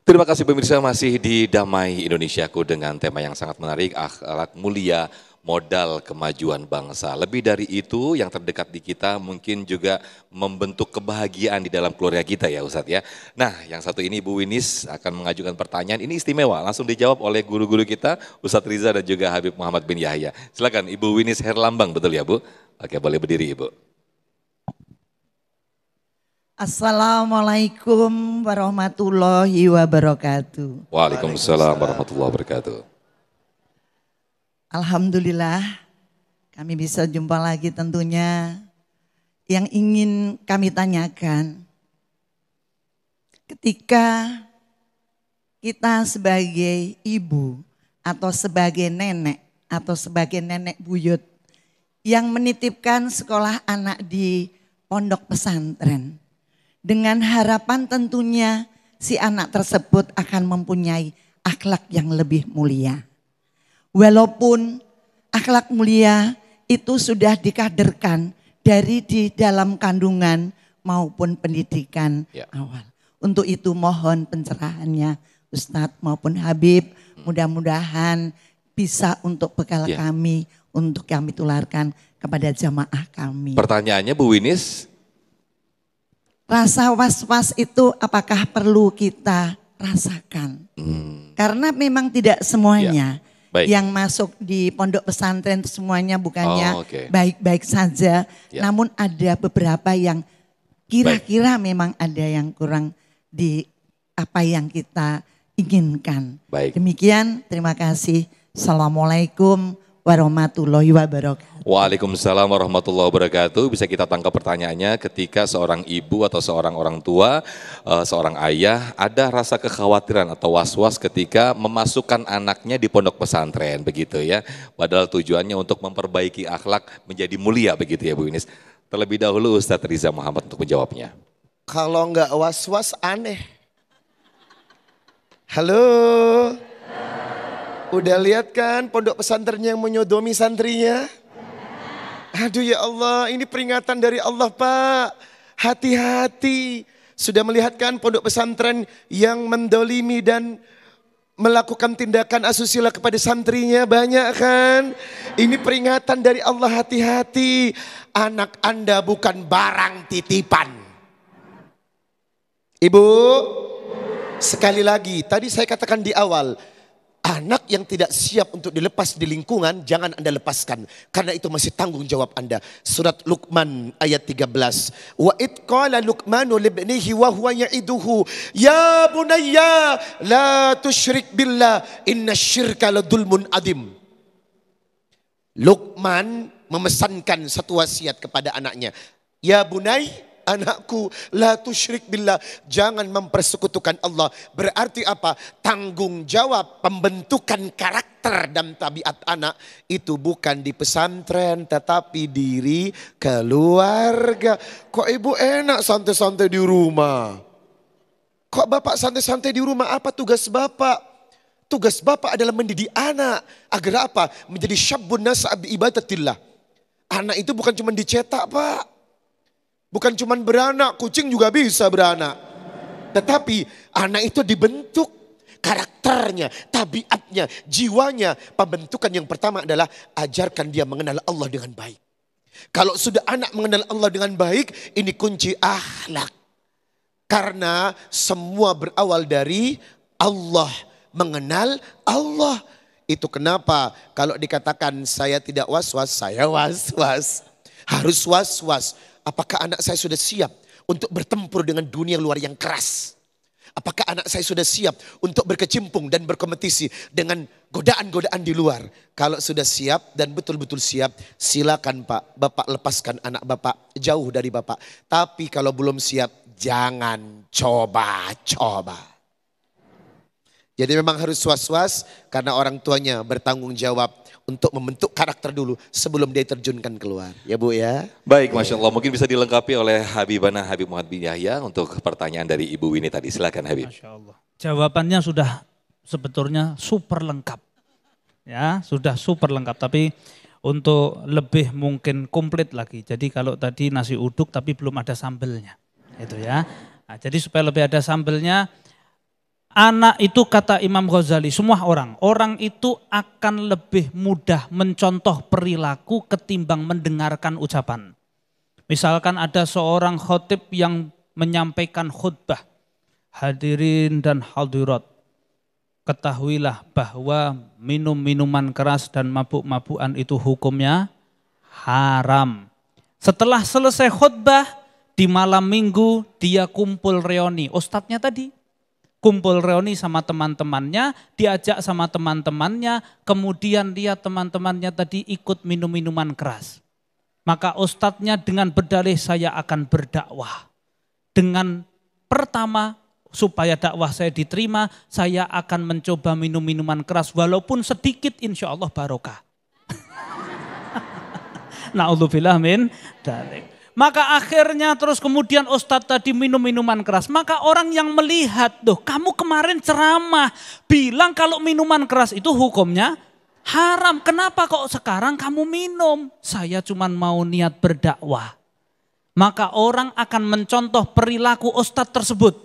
Terima kasih pemirsa, masih di Damai Indonesiaku dengan tema yang sangat menarik, akhlak mulia modal kemajuan bangsa. Lebih dari itu yang terdekat di kita mungkin juga membentuk kebahagiaan di dalam keluarga kita ya Ustadz ya. Nah yang satu ini Ibu Winis akan mengajukan pertanyaan, ini istimewa, langsung dijawab oleh guru-guru kita Ustadz Riza dan juga Habib Muhammad bin Yahya. Silakan Ibu Winis Herlambang, betul ya Bu? Oke, boleh berdiri Ibu. Assalamualaikum warahmatullahi wabarakatuh. Waalaikumsalam warahmatullahi wabarakatuh. Alhamdulillah kami bisa jumpa lagi tentunya. Yang ingin kami tanyakan, ketika kita sebagai ibu atau sebagai nenek atau sebagai nenek buyut yang menitipkan sekolah anak di pondok pesantren, dengan harapan tentunya si anak tersebut akan mempunyai akhlak yang lebih mulia. Walaupun akhlak mulia itu sudah dikaderkan dari di dalam kandungan maupun pendidikan awal. Untuk itu mohon pencerahannya Ustadz maupun Habib, mudah-mudahan bisa untuk bekal kami, untuk kami tularkan kepada jamaah kami. Pertanyaannya Bu Winis? Rasa was-was itu apakah perlu kita rasakan? Karena memang tidak semuanya yang masuk di pondok pesantren semuanya bukannya baik-baik saja. Namun ada beberapa yang kira-kira memang ada yang kurang di apa yang kita inginkan. Demikian, terima kasih. Assalamualaikum warahmatullahi wabarakatuh. Waalaikumsalam warahmatullahi wabarakatuh. Bisa kita tangkap pertanyaannya, ketika seorang ibu atau seorang orang tua, seorang ayah ada rasa kekhawatiran atau was-was ketika memasukkan anaknya di pondok pesantren begitu ya. Padahal tujuannya untuk memperbaiki akhlak menjadi mulia begitu ya Bu Winis. Terlebih dahulu Ustadz Riza Muhammad untuk menjawabnya. Kalau enggak was-was aneh. Halo. Udah lihat kan pondok pesantren yang menyodomi santrinya? Aduh ya Allah, ini peringatan dari Allah Pak. Hati-hati. Sudah melihat kan pondok pesantren yang mendolimi dan melakukan tindakan asusila kepada santrinya, banyak kan? Ini peringatan dari Allah, hati-hati. Anak Anda bukan barang titipan. Ibu, sekali lagi, tadi saya katakan di awal, anak yang tidak siap untuk dilepas di lingkungan, jangan Anda lepaskan. Karena itu masih tanggung jawab Anda. Surat Luqman ayat 13. Wa id qala Luqmanu libnihi wa huwa ya'iduhu. Ya bunayya la tusyrik billah inna syirka ladulmun adim. Luqman memesankan satu wasiat kepada anaknya. Ya bunay, anakku, la tusyrik billah, jangan mempersekutukan Allah. Berarti apa? Tanggung jawab pembentukan karakter dan tabiat anak itu bukan di pesantren tetapi diri keluarga. Kok ibu enak santai-santai di rumah? Kok bapak santai-santai di rumah? Apa tugas bapak? Tugas bapak adalah mendidik anak agar apa? Menjadi syabun nasab ibadatillah. Anak itu bukan cuma dicetak Pak. Bukan cuma beranak, kucing juga bisa beranak. Tetapi anak itu dibentuk karakternya, tabiatnya, jiwanya. Pembentukan yang pertama adalah ajarkan dia mengenal Allah dengan baik. Kalau sudah anak mengenal Allah dengan baik, ini kunci akhlak. Karena semua berawal dari Allah, mengenal Allah. Itu kenapa kalau dikatakan saya tidak was-was, saya was-was. Harus was-was. Apakah anak saya sudah siap untuk bertempur dengan dunia luar yang keras? Apakah anak saya sudah siap untuk berkecimpung dan berkompetisi dengan godaan-godaan di luar? Kalau sudah siap dan betul-betul siap, silakan Pak, Bapak lepaskan anak Bapak jauh dari Bapak. Tapi kalau belum siap, jangan coba-coba. Jadi memang harus was-was karena orang tuanya bertanggung jawab untuk membentuk karakter dulu sebelum dia terjunkan keluar. Ya Bu ya. Baik, Masya Allah. Mungkin bisa dilengkapi oleh Habibana Habib Muhammad bin Yahya untuk pertanyaan dari Ibu Wini tadi. Silakan Habib. Masya Allah. Jawabannya sudah sebetulnya super lengkap. Ya, sudah super lengkap. Tapi untuk lebih mungkin komplit lagi. Jadi kalau tadi nasi uduk tapi belum ada sambelnya. Itu ya. Nah, jadi supaya lebih ada sambelnya, Anak itu kata Imam Ghazali, semua orang itu akan lebih mudah mencontoh perilaku ketimbang mendengarkan ucapan. Misalkan ada seorang khotib yang menyampaikan khutbah, hadirin dan hadirat, ketahuilah bahwa minum minuman keras dan mabuk-mabukan itu hukumnya haram. Setelah selesai khutbah, di malam minggu dia kumpul reuni, ustadznya tadi. Kumpul reuni sama teman-temannya, diajak sama teman-temannya, kemudian dia teman-temannya tadi ikut minum minuman keras. Maka ustadznya dengan berdalih saya akan berdakwah. Dengan pertama supaya dakwah saya diterima, saya akan mencoba minum minuman keras walaupun sedikit insya Allah barokah. Na'udzubillah min dzalik. Maka akhirnya terus kemudian ustadz tadi minum minuman keras. Maka orang yang melihat, "Duh, kamu kemarin ceramah bilang kalau minuman keras itu hukumnya haram. Kenapa kok sekarang kamu minum?" Saya cuma mau niat berdakwah. Maka orang akan mencontoh perilaku ustadz tersebut.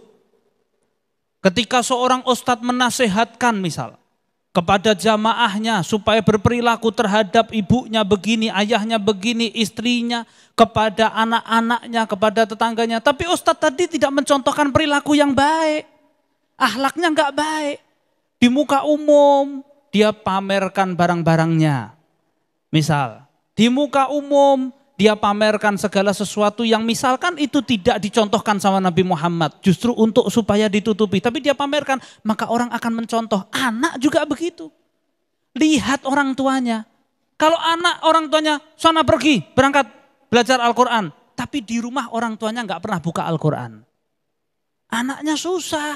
Ketika seorang ustadz menasehatkan misal kepada jamaahnya supaya berperilaku terhadap ibunya begini, ayahnya begini, istrinya, kepada anak-anaknya, kepada tetangganya. Tapi ustadz tadi tidak mencontohkan perilaku yang baik. Akhlaknya enggak baik. Di muka umum dia pamerkan barang-barangnya. Misal, di muka umum dia pamerkan segala sesuatu yang misalkan itu tidak dicontohkan sama Nabi Muhammad. Justru untuk supaya ditutupi. Tapi dia pamerkan, maka orang akan mencontoh. Anak juga begitu. Lihat orang tuanya. Kalau anak orang tuanya, sana pergi, berangkat belajar Al-Quran. Tapi di rumah orang tuanya nggak pernah buka Al-Quran. Anaknya susah.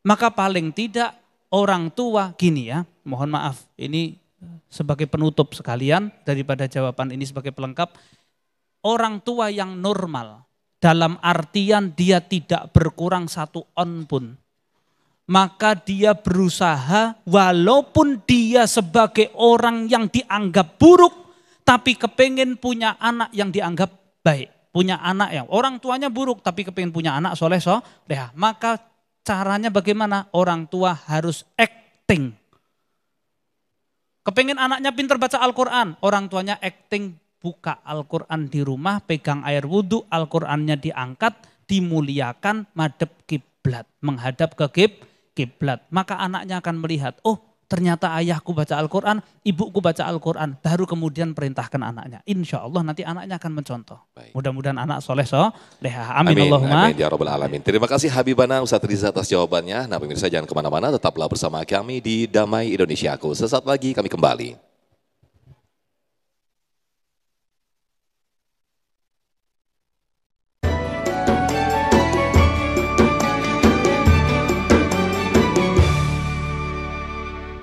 Maka paling tidak orang tua, gini ya, mohon maaf, ini sebagai penutup sekalian daripada jawaban ini sebagai pelengkap. Orang tua yang normal dalam artian dia tidak berkurang 1 on pun. Maka dia berusaha walaupun dia sebagai orang yang dianggap buruk tapi kepengen punya anak yang dianggap baik. Punya anak yang orang tuanya buruk tapi kepengen punya anak soleh soleha. Maka caranya bagaimana? Orang tua harus acting. Kepengen anaknya pintar baca Al-Quran, orang tuanya acting buka Al-Quran di rumah, pegang air wudhu, Al-Qurannya diangkat, dimuliakan, madep kiblat, menghadap ke kiblat. Maka anaknya akan melihat, oh ternyata ayahku baca Al-Quran, ibuku baca Al-Quran, baru kemudian perintahkan anaknya. Insya Allah nanti anaknya akan mencontoh. Mudah-mudahan anak soleh soleha. Amin, Allahumma. Amin ya Rabbal Alamin. Terima kasih Habibana Ustadz Riza atas jawabannya. Nah pemirsa jangan kemana-mana, tetaplah bersama kami di Damai Indonesiaku. Sesaat lagi kami kembali.